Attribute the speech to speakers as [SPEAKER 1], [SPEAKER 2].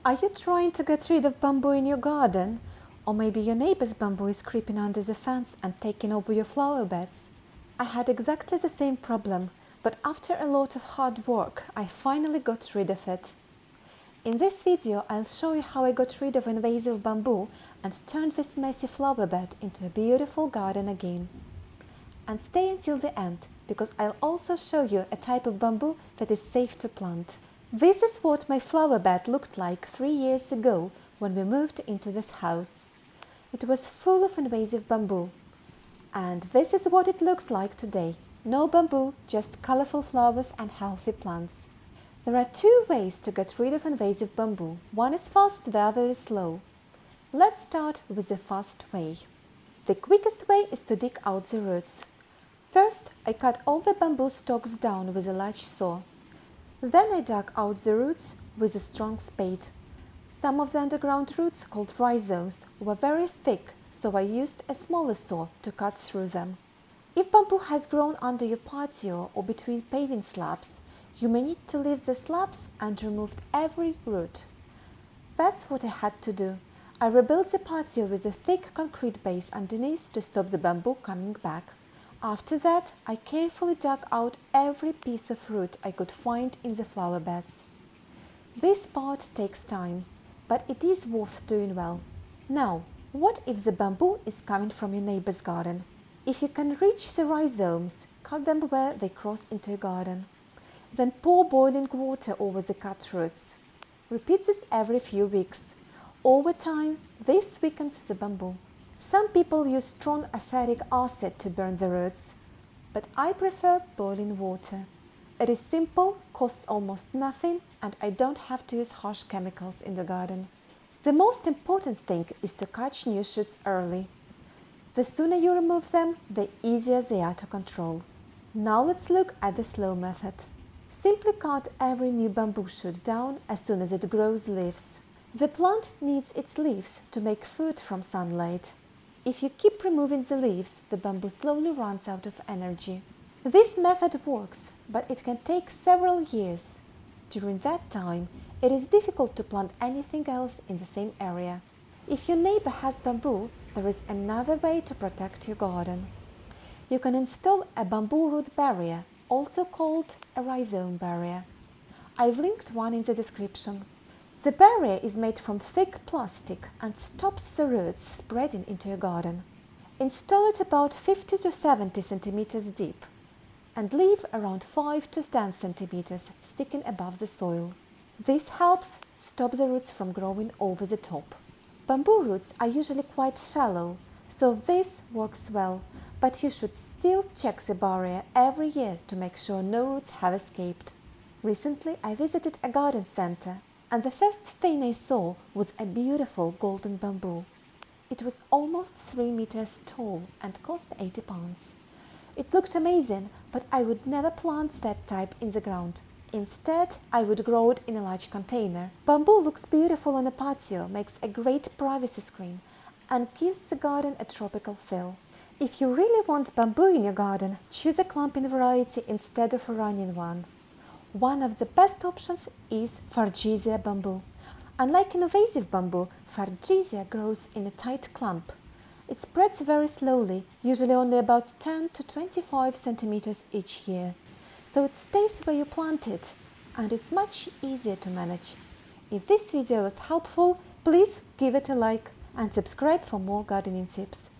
[SPEAKER 1] Are you trying to get rid of bamboo in your garden? Or maybe your neighbor's bamboo is creeping under the fence and taking over your flower beds? I had exactly the same problem, but after a lot of hard work, I finally got rid of it. In this video, I'll show you how I got rid of invasive bamboo and turned this messy flower bed into a beautiful garden again. And stay until the end, because I'll also show you a type of bamboo that is safe to plant. This is what my flower bed looked like 3 years ago when we moved into this house. It was full of invasive bamboo. And this is what it looks like today. No bamboo, just colorful flowers and healthy plants. There are two ways to get rid of invasive bamboo. One is fast, the other is slow. Let's start with the fast way. The quickest way is to dig out the roots. First, I cut all the bamboo stalks down with a large saw. Then I dug out the roots with a strong spade. Some of the underground roots, called rhizomes, were very thick, so I used a smaller saw to cut through them. If bamboo has grown under your patio or between paving slabs, you may need to leave the slabs and remove every root. That's what I had to do. I rebuilt the patio with a thick concrete base underneath to stop the bamboo coming back. After that, I carefully dug out every piece of root I could find in the flower beds. This part takes time, but it is worth doing well. Now, what if the bamboo is coming from your neighbor's garden? If you can reach the rhizomes, cut them where they cross into your garden. Then pour boiling water over the cut roots. Repeat this every few weeks. Over time, this weakens the bamboo. Some people use strong acetic acid to burn the roots, but I prefer boiling water. It is simple, costs almost nothing, and I don't have to use harsh chemicals in the garden. The most important thing is to catch new shoots early. The sooner you remove them, the easier they are to control. Now let's look at the slow method. Simply cut every new bamboo shoot down as soon as it grows leaves. The plant needs its leaves to make food from sunlight. If you keep removing the leaves, the bamboo slowly runs out of energy. This method works, but it can take several years. During that time, it is difficult to plant anything else in the same area. If your neighbor has bamboo, there is another way to protect your garden. You can install a bamboo root barrier, also called a rhizome barrier. I've linked one in the description. The barrier is made from thick plastic and stops the roots spreading into your garden. Install it about 50 to 70 centimeters deep and leave around 5 to 10 centimeters sticking above the soil. This helps stop the roots from growing over the top. Bamboo roots are usually quite shallow, so this works well, but you should still check the barrier every year to make sure no roots have escaped. Recently, I visited a garden center, and the first thing I saw was a beautiful golden bamboo. It was almost 3 meters tall and cost 80 pounds. It looked amazing, but I would never plant that type in the ground. Instead, I would grow it in a large container. Bamboo looks beautiful on a patio, makes a great privacy screen, and gives the garden a tropical feel. If you really want bamboo in your garden, choose a clumping variety instead of a running one. One of the best options is Fargesia bamboo. Unlike invasive bamboo, Fargesia grows in a tight clump. It spreads very slowly, usually only about 10 to 25 centimeters each year. So it stays where you plant it and is much easier to manage. If this video was helpful, please give it a like and subscribe for more gardening tips.